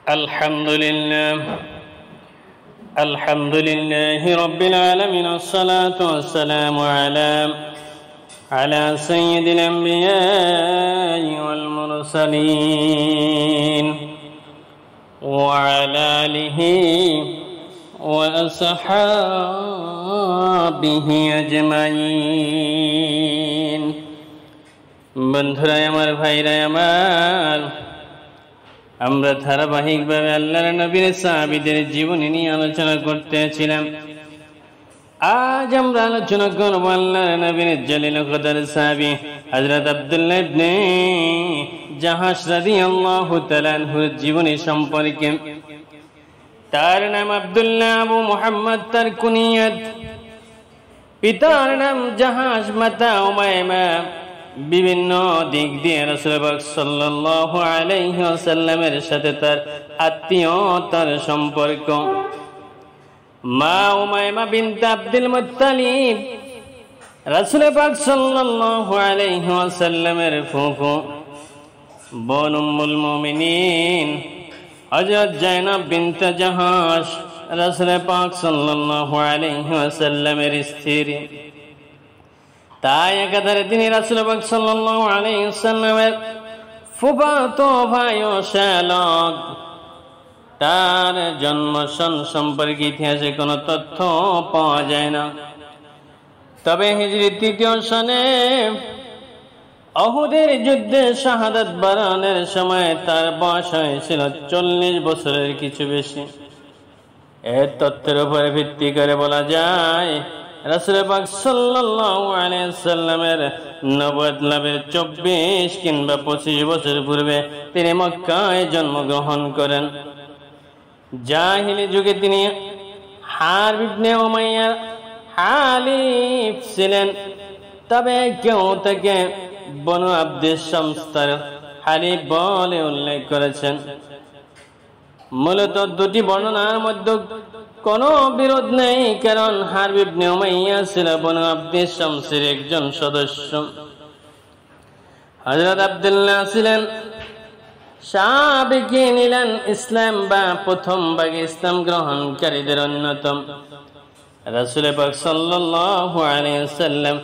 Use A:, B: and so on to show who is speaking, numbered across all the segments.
A: الحمد لله رب العالمين، الصلاة والسلام على سيد الأنبياء والمرسلين وعلى آله وأصحابه أجمعين। বন্ধুরা আমার, ভাইরা আমার, আমরা ধারাবাহিকভাবে আল্লাহর নবীর সাহাবীদের জীবনী নিয়ে আলোচনা করতেছিলাম। আজ আমরা আলোচনা করব আল্লাহর নবীর জলিল কদর সাহাবী হযরত আব্দুল্লাহ ইবনে জাহাশ রাদিয়াল্লাহু তাআলা আনহুর জীবনী সম্পর্কে। তার নাম আব্দুল্লাহ আবু মুহাম্মদ, তার কুনিয়াত। পিতার নাম জাহাশ, মাতা উমাইমা। বিভিন্ন দিক দিয়ে রাসূল পাক সাল্লাল্লাহু আলাইহি ওয়াসাল্লামের সাথে তার আত্মীয়তার সম্পর্ক। মা উমাইমা বিনত আব্দুল মুত্তালিব রাসূল পাক সাল্লাল্লাহু আলাইহি ওয়াসাল্লামের ফুফু। বোন উম্মুল মুমিনিন হযরত জায়নাব বিনত জাহাশ রাসূল পাক সাল্লাল্লাহু আলাইহি ওয়াসাল্লামের স্ত্রী। তাই একাধারে তিনি রাসূল পাক সাল্লাল্লাহু আলাইহি ওয়াসাল্লামের ফুফাতো ভাই ও শ্যালক। তার জন্মসন সম্পর্কে ইতিহাসে কোনো তথ্য পাওয়া যায় না। তবে হিজরি ৩য় সনে উহুদের যুদ্ধে শাহাদাত বরণের সময় তার বয়স হয়েছিল ৪০ বছরের কিছু বেশি। এর তথ্যের উপরে ভিত্তি করে বলা যায় রাসূল পাক সাল্লাল্লাহু আলাইহি ওয়াসাল্লামের নবুয়ত লাভের ২৪ কিংবা ২৫ বছর পূর্বে তিনি মক্কায় জন্মগ্রহণ করেন। জাহিলি যুগে তিনি হারব ইবনে উমাইয়ার হালিফ ছিলেন। তবে কেউ তাকে বনু আব্দিস শামসের হালিফ বলে উল্লেখ করেছেন। মূলত দুটি বর্ণনার মধ্যে কোনো বিরোধ নেই, কারণ হারব ইবনে উমাইয়া ছিল বনু আব্দিস শামসের একজন সদস্য। হযরত আব্দুল্লাহ ছিলেন সাবিকিন ইলাল ইসলাম বা প্রথম ভাগে ইসলাম গ্রহণকারীদের অন্যতম। রাসূল পাক সাল্লাল্লাহু আলাইহি ওয়াসাল্লাম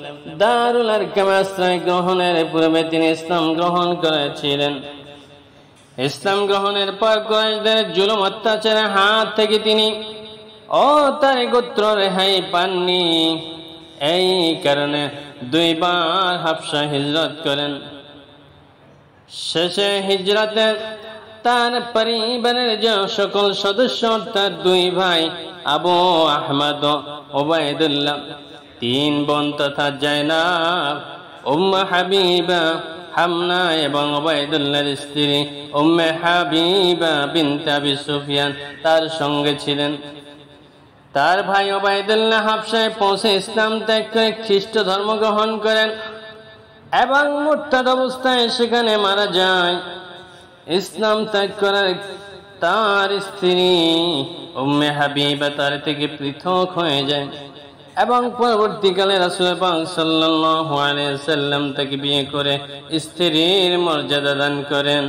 A: দারুল আরকামে আশ্রয় গ্রহণের পূর্বে তিনি ইসলাম গ্রহণ করেছিলেন। ইসলাম গ্রহণের পর কুরাইশদের জুলুম অত্যাচারের হাত থেকে তিনি ও তার গোত্র রেহাই পাননি। এই কারণে ২ বার হাবশা হিজরত করেন। শেষে হিজরতে তার পরিবারের যে সকল সদস্য, তার ২ ভাই আবু আহমদ ও ওবায়দুল্লাহ, ৩ বোন তথা জায়নাব, উম্মে হাবিবা, হামনা এবং ওবায়দুল্লাহর স্ত্রী উম্মে হাবিবা বিনত আবি সুফিয়ান তার সঙ্গে ছিলেন। তার ভাই ওবায়দুল্লাহ হাবশায় পৌঁছে ইসলাম ত্যাগ করে খ্রিস্ট ধর্ম গ্রহণ করেন এবং মুরতাদ অবস্থায় সেখানে মারা যায়। ইসলাম ত্যাগ করার তার স্ত্রী উম্মে হাবিবা তার থেকে পৃথক হয়ে যায় এবং পরবর্তীকালে রাসূল পাক সাল্লাল্লাহু আলাইহি ওয়াসাল্লাম তাকে বিয়ে করে স্ত্রীর মর্যাদা দান করেন।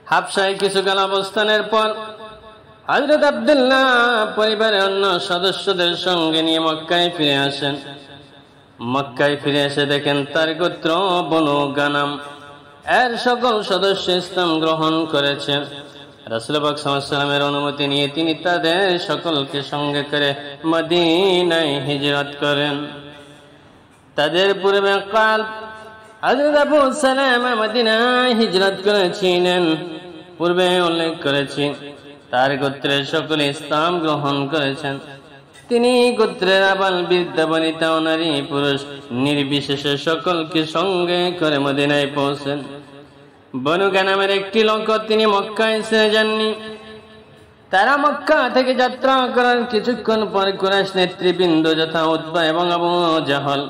A: হাবশায় কিছুকাল অবস্থানের পর হযরত আব্দুল্লাহ পরিবারের অন্য সদস্যদের সঙ্গে নিয়ে মক্কায় ফিরে আসেন। মক্কায় ফিরে এসে দেখেন তার গোত্র বনু গানাম এর সকল সদস্য ইসলাম গ্রহণ করেছে। রাসূল পাক সাল্লাল্লাহু আলাইহি ওয়াসাল্লামের অনুমতি নিয়ে তিনি তাদের সকলকে সঙ্গে করে মদিনায় হিজরত করেন। তাদের পূর্বে হযরত আবু সালামা মদিনায় হিজরত করেছিলেন। পূর্বে উল্লেখ করেছি তার গোত্রের সকলে ইসলাম গ্রহণ করেছেন। তিনি গোত্রের আবাল বৃদ্ধ বনিতা ও নারী পুরুষ নির্বিশেষে সকলকে সঙ্গে করে মদিনায় পৌঁছেন। বনু গানামের একটি লোক তিনি মক্কায় ছেড়ে যাননি। তারা মক্কা থেকে যাত্রা করার কিছুক্ষণ পর কুরাইশ নেতৃবৃন্দ যথা উতবা এবং আবু জাহল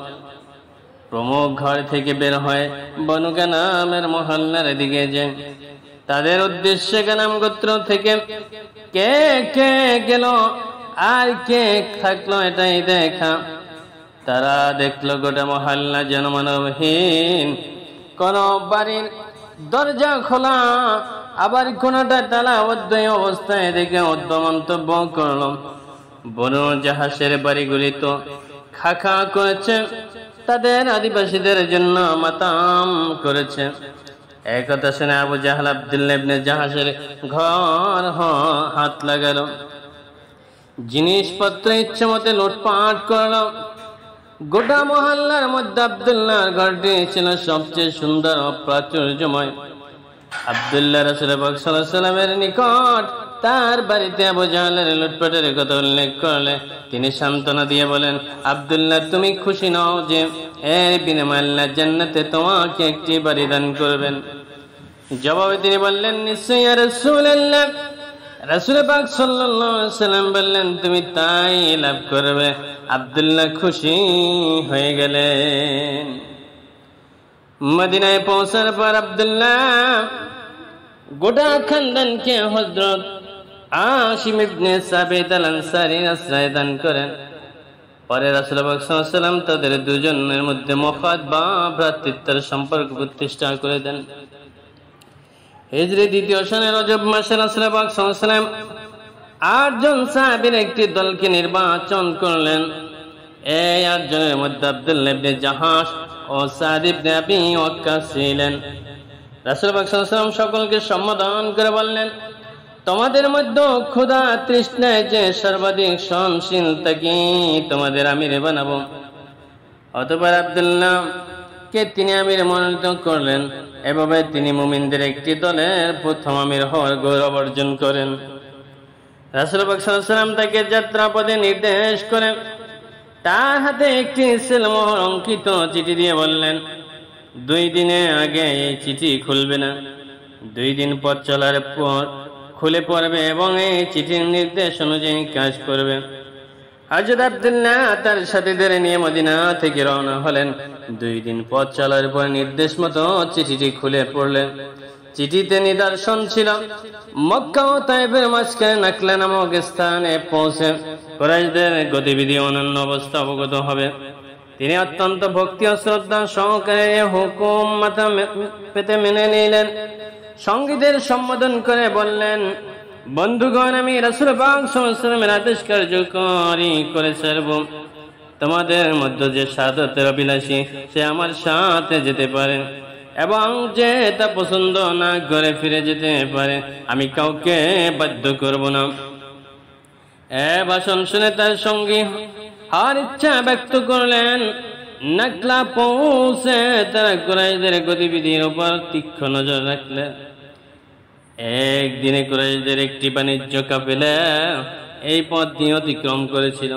A: প্রমুখ ঘর থেকে বের হয়ে বনু গানামের মহল্লার দিকে যায়। তাদের উদ্দেশ্যে গানাম গোত্র থেকে কে কে গেল আর কে থাকলো এটাই দেখা। তারা দেখলো গোটা মহল্লা জনমানবহীন, কোন বাড়ির দরজা খোলা আবার কোনটা তালাবদ্ধ অবস্থায় দেখে অদ্য মন্তব্য করল, বনু জাহাসের বাড়িগুলি তো খাখা করেছে, তাদের আদিবাসীদের জন্য মাতাম করেছে। এই কথা শুনে আবু জাহল আব্দুল্লাহ ইবনে জাহাসের ঘর হাত লাগালো, জিনিসপত্র ইচ্ছে মতে লুটপাট করলো। গোটা মহল্লার মধ্যে আব্দুল্লাহর ঘরটি ছিল সবচেয়ে সুন্দর ও প্রাচুর্যময়। আব্দুল্লাহ রাসূল পাক সাল্লাল্লাহু আলাইহি ওয়াসাল্লামের নিকট তার বাড়িতে আবু জাহলের লুটপাটের কথা উল্লেখ করলে তিনি সান্ত্বনা দিয়ে বলেন, আব্দুল্লাহ, তুমি খুশি নও যে এর বিনিময়ে আল্লাহ জান্নাতে তোমাকে একটি বাড়ি দান করবেন? জবাবে তিনি বললেন, নিশ্চয়ই ইয়া রাসূলুল্লাহ। রাসূল পাক সাল্লাল্লাহু আলাইহি ওয়াসাল্লাম বললেন, তুমি তাই লাভ করবে। আব্দুল্লাহ খুশি হয়ে গেলেন। মদিনায় পৌঁছার পর আব্দুল্লাহ গোটা খানদানকে হযরত আশিম ইবনে সাবিত আল আনসারীর আশ্রয় দান করেন। পরে রাসূল পাক সাল্লাল্লাহু আলাইহি ওয়াসাল্লাম তাদের দুজনের মধ্যে মফাদ বা ভ্রাতৃত্বের সম্পর্ক প্রতিষ্ঠা করে দেন। হিজরি দ্বিতীয় সনে রজব মাসে রাসূল পাক সাল্লাল্লাহু আলাইহি ওয়াসাল্লাম 8 জন সাহাবীর একটি দলকে নির্বাচন করলেন। এই 8 জনের মধ্যে আব্দুল্লাহ ইবনে জাহাশ ও সাদ ইবনে আবি ওয়াক্কাস ছিলেন। রাসূল পাক সাল্লাল্লাহু আলাইহি ওয়াসাল্লাম সকলকে সম্বোধন করে বললেন, তোমাদের মধ্যে ক্ষুধা তৃষ্ণায় যে সর্বাধিক সহনশীল তাকে তোমাদের আমির বানাবো। অতঃপর আব্দুল্লাহ কে তিনি আমির মনোনীত করলেন। এভাবে তিনি মুমিনদের একটি দলের প্রথম আমির হওয়ার গৌরব অর্জন করেন। রাসূল পাক সাল্লাল্লাহু আলাইহি ওয়াসাল্লাম তাকে যাত্রাপথে নির্দেশ করেন, তার হাতে একটি সিলমোহর অঙ্কিত চিঠি দিয়ে বললেন, 2 দিনের আগে এই চিঠি খুলবে না, 2 দিন পথ চলার পর খুলে পড়বে এবং এই চিঠির নির্দেশ অনুযায়ী কাজ করবে। হযরত আব্দুল্লাহ তার সাথীদের নিয়ে মদিনা থেকে রওনা হলেন। 2 দিন পথ চলার পর নির্দেশ মতো চিঠিটি খুলে পড়লেন। চিঠিতে নিদর্শন ছিল, মক্কা ও তায়েফের মাঝখানে নাকলা নামক স্থানে পৌঁছে কুরাইশদের গতিবিধি অনন্য অবস্থা অবগত হবে। তিনি অত্যন্ত ভক্তি ও শ্রদ্ধা সহকারে হুকুম মাথা পেতে মেনে নিলেন। সঙ্গীদের সম্বোধন করে বললেন, বন্ধুগণ, আমি রাসূল পাক সাল্লাল্লাহু আলাইহি ওয়াসাল্লামের আদেশ কার্যকরী করে ছাড়ব। তোমাদের মধ্যে যে সাদতের অভিলাষী সে আমার সাথে যেতে পারে, এবং যে তা পছন্দ না করে ফিরে যেতে পারে, আমি কাউকে বাধ্য করব না। এ ভাষণ শুনে তার সঙ্গী আর ইচ্ছা ব্যক্ত করলেন। নাকলা পৌঁছে তারা কুরাইশদের গতিবিধির উপর তীক্ষ্ণ নজর রাখলেন। একদিনে কুরাইশদের একটি বাণিজ্য কাফেলা এই পথ দিয়ে অতিক্রম করেছিল।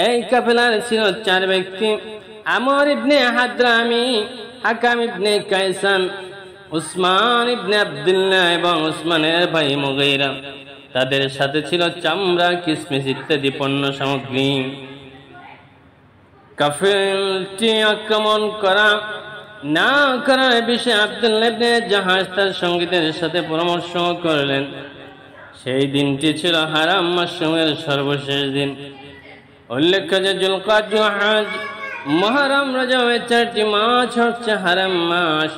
A: এই কাফেলার ছিল 4 ব্যক্তি, আমর ইবনে হাদরামি, হাকাম ইবনে কায়সান, উসমান ইবনে আব্দুল্লাহ এবং উসমানের ভাই মুগীরা। তাদের সাথে ছিল চামড়া, কিসমিস ইত্যাদি পণ্য সামগ্রী। কাফেলাটি আক্রমণ করা না করার বিষয়ে আব্দুল্লাহ ইবনে জাহাশ তার সঙ্গীদের সাথে পরামর্শ করলেন। সেই দিনটি ছিল হারাম মাসের সর্বশেষ দিন। উল্লেখ্য যে যুলকাদা, হজ, মুহররম, রজব এই 4টি মাস হচ্ছে হারাম মাস।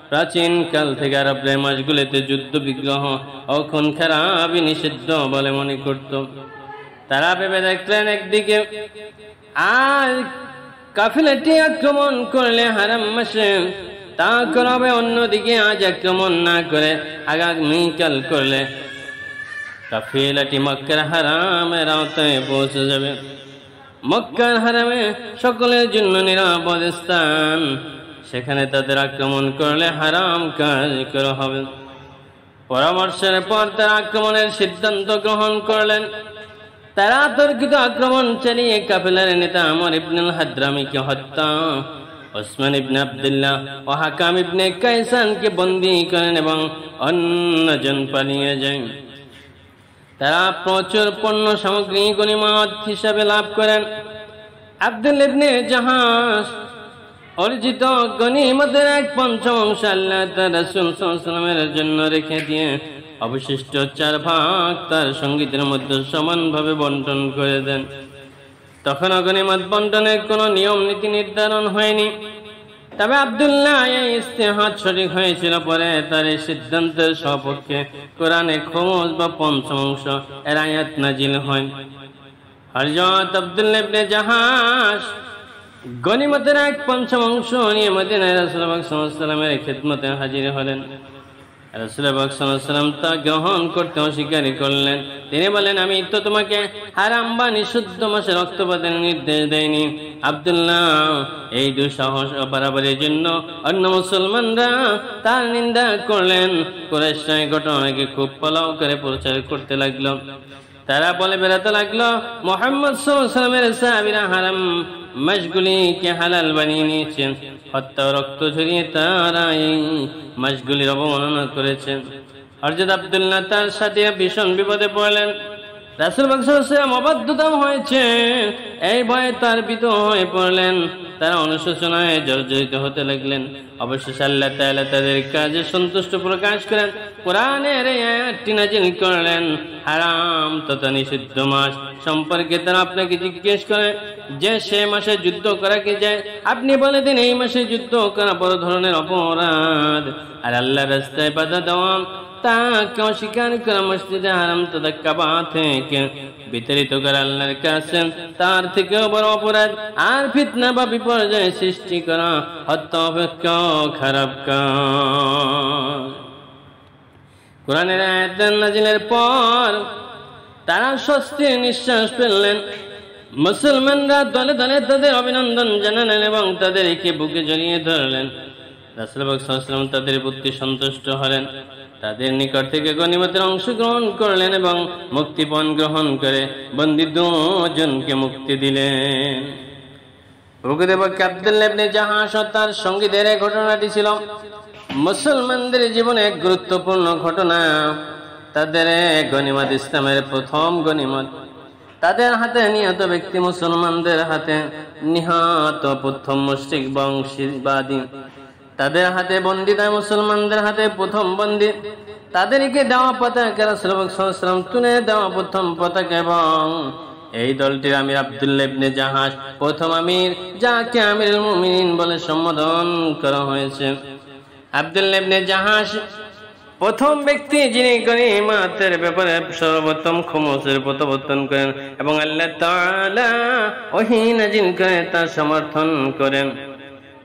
A: প্রাচীন কাল থেকে আরবরা এই মাসগুলিতে যুদ্ধ বিগ্রহ ও খুন খারাপি নিষিদ্ধ বলে মনে করত। তারা ভেবে দেখলেন, একদিকে আজ কাফেলাটি আক্রমণ করলে হারাম মাসে তা করবে, অন্যদিকে আজ আক্রমণ না করে আগামীকাল করলে কাফেলাটি মক্কার হারামের আওতায় পৌঁছে যাবে। মক্কার হারামে সকলের জন্য নিরাপদ স্থান, সেখানে তাদের আক্রমণ করলে হারাম কাজ করা হবে। পরামর্শের পর তারা আক্রমণের সিদ্ধান্ত গ্রহণ করলেন। তারা তর্কিত আক্রমণ চালিয়ে কাফেলার নেতা আমর ইবনে হাদরামিকে হত্যা, উসমান ইবনে আব্দুল্লাহ ও হাকাম ইবনে কায়সানকে বন্দী করেন এবং অন্যজন পালিয়ে যায়। তারা প্রচুর পণ্য সামগ্রী গনিমত হিসাবে লাভ করেন। আব্দুল্লাহ ইবনে জাহাশ অর্জিত গনিমতের 1/5 আল্লাহ তার রাসূল সাল্লাল্লাহু আলাইহি ওয়াসাল্লামের জন্য রেখে দিয়ে অবশিষ্ট 4 ভাগ তার সঙ্গীদের মধ্যে সমানভাবে বন্টন করে দেন। তখন গনিমত বন্টনের কোনো নিয়ম নীতি নির্ধারণ হয়নি। তবে আব্দুল্লাহ এই ইস্তেহাদ সঠিক হয়েছিল, পরে তার এই সিদ্ধান্তের সপক্ষে কোরআনে খোমস বা পঞ্চম অংশ এর আয়াত নাজিল হয়। হযরত আব্দুল্লাহ ইবনে জাহাশ গনিমতের এক পঞ্চম অংশ নিয়ে মদিনায় রাসূলুল্লাহ সাল্লাল্লাহু আলাইহি ওয়াসাল্লামের খিদমতে হাজির হলেন। রাসূলুল্লাহ সাল্লাল্লাহু আলাইহি ওয়াসাল্লাম তা গ্রহণ করতে অস্বীকার করলেন। তিনি বলেন, আমি তো তোমাকে হারাম বা নিষিদ্ধ মাসে রক্তপাতের নির্দেশ দেয়নি। আব্দুল্লাহ এই দুঃসাহস ও বাড়াবাড়ির জন্য অন্য মুসলমানরা তার নিন্দা করলেন। কুরাইশরা এই ঘটনাকে খুব ফলাও করে প্রচার করতে লাগলো। তারা বলে বেড়াতে লাগলো, মুহাম্মদ সাল্লাল্লাহু আলাইহি ওয়াসাল্লামের সাহাবীরা হারাম মাসগুলিকে হালাল বানিয়ে নিয়েছেন। হত্যা রক্ত ঝরিয়ে তারা এই মাসগুলির অবমাননা করেছেন। হযরত আব্দুল্লাহ তার সাথে ভীষণ বিপদে পড়লেন। রাসূলুল্লাহ সাল্লাল্লাহু আলাইহি ওয়াসাল্লাম অবাধ্যতা হয়েছে এই ভয়ে তার ভীত হয়ে পড়লেন। তারা অনুশোচনায় জর্জরিত হতে লাগলেন। অবশেষে আল্লাহ তাআলা তাদের কাজে সন্তুষ্ট প্রকাশ করেন, কোরআনের এই আয়াতটি নাযিল করলেন। হারাম তথা নিষিদ্ধ মাস সম্পর্কে তারা আপনাকে জিজ্ঞেস করে যে সে মাসে যুদ্ধ করা কি যায়, আপনি বলে দিন এই মাসে যুদ্ধ করা বড় ধরনের অপরাধ, আর আল্লাহর রাস্তায় বাধা দেওয়া তাকে অস্বীকার করা, মসজিদে হারাম তথা কাবা থেকে বিতাড়িত করা আল্লাহর কাছে তার থেকেও বড় অপরাধ, আর ফিতনা বা বিপর্যয় সৃষ্টি করা হত্যা অপেক্ষা খারাপ কাজ। কোরআনের আয়াত নাযিলের পর তারা স্বস্তির নিঃশ্বাস ফেললেন। মুসলমানরা দলে দলে তাদের অভিনন্দন জানালেন এবং তাদেরকে বুকে জড়িয়ে ধরলেন। রাসূলুল্লাহ সাল্লাল্লাহু আলাইহি ওয়াসাল্লাম তাদের প্রতি সন্তুষ্ট হলেন, তাদের নিকট থেকে গনিমতের অংশ গ্রহণ করলেন এবং মুক্তিপণ গ্রহণ করে বন্দী দুজনকে মুক্তি দিলেন। প্রকৃতপক্ষে আব্দুল্লাহ ইবনে জাহাশ ও তার সঙ্গীদের এই ঘটনাটি ছিল মুসলমানদের জীবনে এক গুরুত্বপূর্ণ ঘটনা। তাদের গনিমত ইসলামের প্রথম গনিমত। তাদের হাতে নিহত ব্যক্তি মুসলমানদের হাতে নিহত প্রথম মুশরিক বংশীবাদী, তাদের হাতে বন্দী তাই মুসলমানদের হাতে প্রথম বন্দী। তাদেরকে দেওয়া পতাকা রাসূলুল্লাহ সাল্লাল্লাহু আলাইহি ওয়াসাল্লাম তুলে দেওয়া প্রথম পতাকা এবং এই দলটির আমির আব্দুল্লাহ ইবনে জাহাশ প্রথম আমির, যাকে আমিরুল মুমিনিন বলে সম্বোধন করা হয়েছে। আব্দুল্লাহ ইবনে জাহাশ প্রথম ব্যক্তি যিনি গনিমতের ব্যাপারে সর্বপ্রথম খুমসের প্রবর্তন করেন এবং আল্লাহ তাআলা ওহী নাযিল করে তা সমর্থন করেন।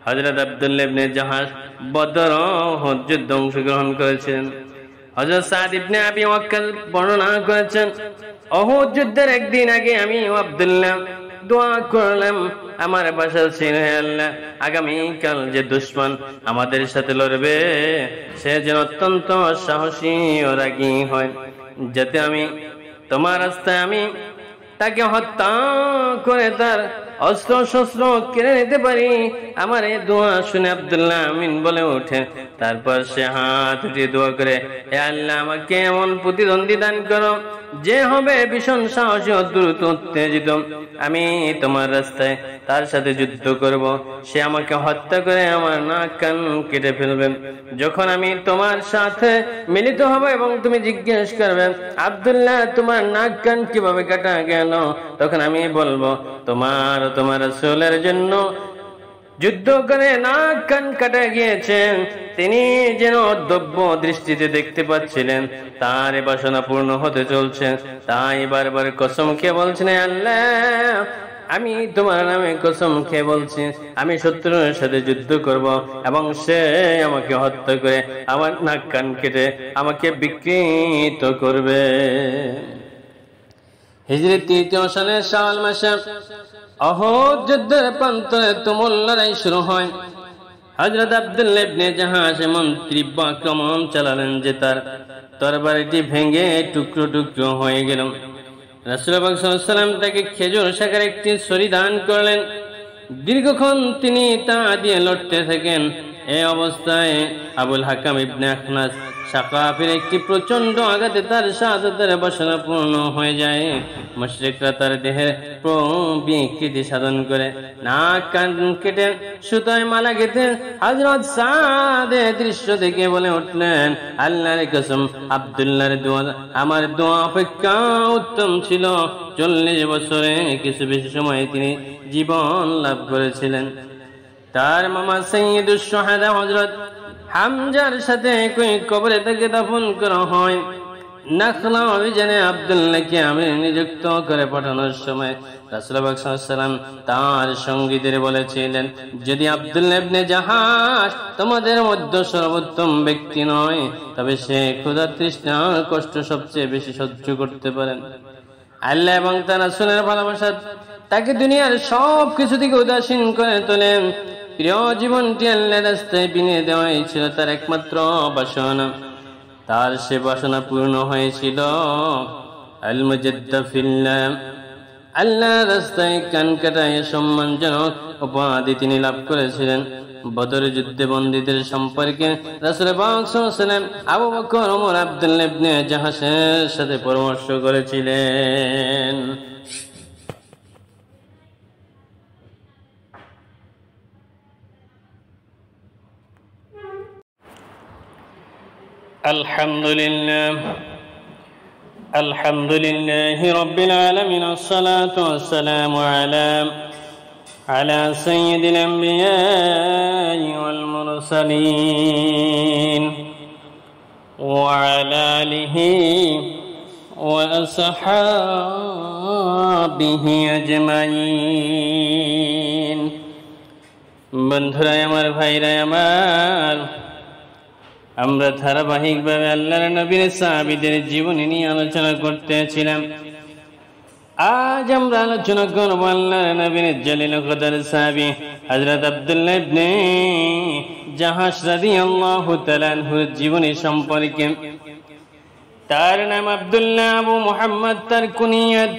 A: হযরত আব্দুল্লাহ ইবনে জাহাশ বদর ও উহুদ যুদ্ধে অংশগ্রহণ করেছেন। হযরত সাদ ইবনে আবি ওয়াক্কাস বর্ণনা করেছেন, উহুদ যুদ্ধের একদিন আগে আমি ও আব্দুল্লাহ দোয়া করলাম, আমার বাসা ছিল, হে আল্লাহ, আগামীকাল যে দুশমন আমাদের সাথে লড়বে সে যেন অত্যন্ত সাহসী ও রাগী হয়, যাতে আমি তোমার রাস্তায় আমি তাকে হত্যা করে তার অস্ত্র শস্ত্র কেড়ে নিতে পারি। আমার এই দোয়া শুনে আব্দুল্লাহ আমিন বলে ওঠে। তারপর সে হাত উঠিয়ে দোয়া করে, হে আল্লাহ, আমাকে এমন প্রতিদ্বন্দ্বী দান করো যে হবে ভীষণ সাহসী ও দ্রুত উত্তেজিত। আমি তোমার রাস্তায় তার সাথে যুদ্ধ করব, সে আমাকে হত্যা করে আমার নাক কান কেটে ফেলবে। যখন আমি তোমার সাথে মিলিত হব এবং তুমি জিজ্ঞেস করবে, আব্দুল্লাহ, তোমার নাক কান কিভাবে কাটা গেল, তখন আমি বলবো, তোমার রাসূলের জন্য যুদ্ধ করে নাক কান কাটা গিয়েছেন। তিনি যেন দ্রব্য দৃষ্টিতে দেখতে পাচ্ছিলেন তার বাসনা পূর্ণ হতে চলছে, তাই বারবার কসম খেয়ে বলছেন, আল্লাহ, আমি তোমার নামে কসম খেয়ে বলছি, আমি শত্রুর সাথে যুদ্ধ করব এবং সে আমাকে হত্যা করে আমার নাক কান কেটে আমাকে বিকৃত করবে। হিজরি ৩য় সালের শাওয়াল মাসে উহুদ যুদ্ধের প্রান্তরে তুমুল লড়াই শুরু হয়। হযরত আব্দুল্লাহ ইবনে জাহাশ এমন তীব্র আক্রমণ চালালেন যে তার তরবারিটি ভেঙে টুকরো টুকরো হয়ে গেল। রাসূলুল্লাহ সাল্লাল্লাহু আলাইহি ওয়াসাল্লাম তাকে খেজুর শাখার একটি ছড়ি দান করলেন। দীর্ঘক্ষণ তিনি তা দিয়ে লড়তে থাকেন। এই অবস্থায় আবুল হাকাম ইবনে আখনাস সাকাফির একটি প্রচন্ড আঘাতে তার শাহাদাতের বাসনা পূর্ণ হয়ে যায়। মুশরিকরা তার দেহের বিকৃতি সাধন করে নাক কান কেটে সুতায় মালা গেঁথে হযরত সাদ দৃশ্য দেখে বলে উঠলেন, আল্লাহর কসম, আব্দুল্লাহর দোয়া আমার দোয়া অপেক্ষা উত্তম ছিল। 40 বছরে কিছু বেশি সময়ে তিনি জীবন লাভ করেছিলেন। তার মামা সাইয়্যিদুশ শুহাদা হযরত হামজার সাথে একই কবরে তাকে দাফন করা হয়। নাখলা অভিযানে আব্দুল্লাহকে আমির নিযুক্ত করে পাঠানোর সময় রাসূলুল্লাহ সাল্লাল্লাহু আলাইহি ওয়াসাল্লাম তার সঙ্গীদের বলেছিলেন, যদি আব্দুল্লাহ ইবনে জাহাশ তোমাদের মধ্যে সর্বোত্তম ব্যক্তি নয়, তবে সে ক্ষুধা তৃষ্ণা কষ্ট সবচেয়ে বেশি সহ্য করতে পারেন। আল্লাহ এবং তার রাসূলের ভালোবাসা তাকে দুনিয়ার সব কিছু থেকে উদাসীন করে তোলেন। প্রিয় জীবনটি আল্লাহর রাস্তায় বিলিয়ে দেওয়াই ছিল তার একমাত্র বাসনা। তার সে বাসনা পূর্ণ হয়েছিল। আল মুজাদ্দা ফিল্লাহ, আল্লাহর রাস্তায় কান কাটায় সম্মানজনক উপাধি তিনি লাভ করেছিলেন। বদর যুদ্ধে বন্দীদের সম্পর্কে রাসূল পাক সাল্লাল্লাহু আলাইহি ওয়াসাল্লাম আবু বকর, ওমর, আব্দুল্লাহ ইবনে জাহাশের সাথে পরামর্শ করেছিলেন। আলহামদুলিল্লাহ রাব্বিল আলামিন, আসসালাতু ওয়াসসালামু আলা সাইয়্যিদিল আম্বিয়াই ওয়াল মুরসালিন ওয়া আলা আলিহি ওয়া আসহাবিহি আজমাইন। বন্ধুরা আমার, ভাইরা আমার, আমরা ধারাবাহিকভাবে আল্লাহর নবীর সাহাবীদের জীবনী নিয়ে আলোচনা করতেছিলাম। আজ আমরা আলোচনা করব আল্লাহর নবীর জলিল কদর সাহাবী হযরত আব্দুল্লাহ ইবনে জাহাশ রাদিয়াল্লাহু তাআলা আনহুর জীবনী সম্পর্কে। তার নাম আব্দুল্লাহ, আবু মুহাম্মদ তার কুনিয়াত।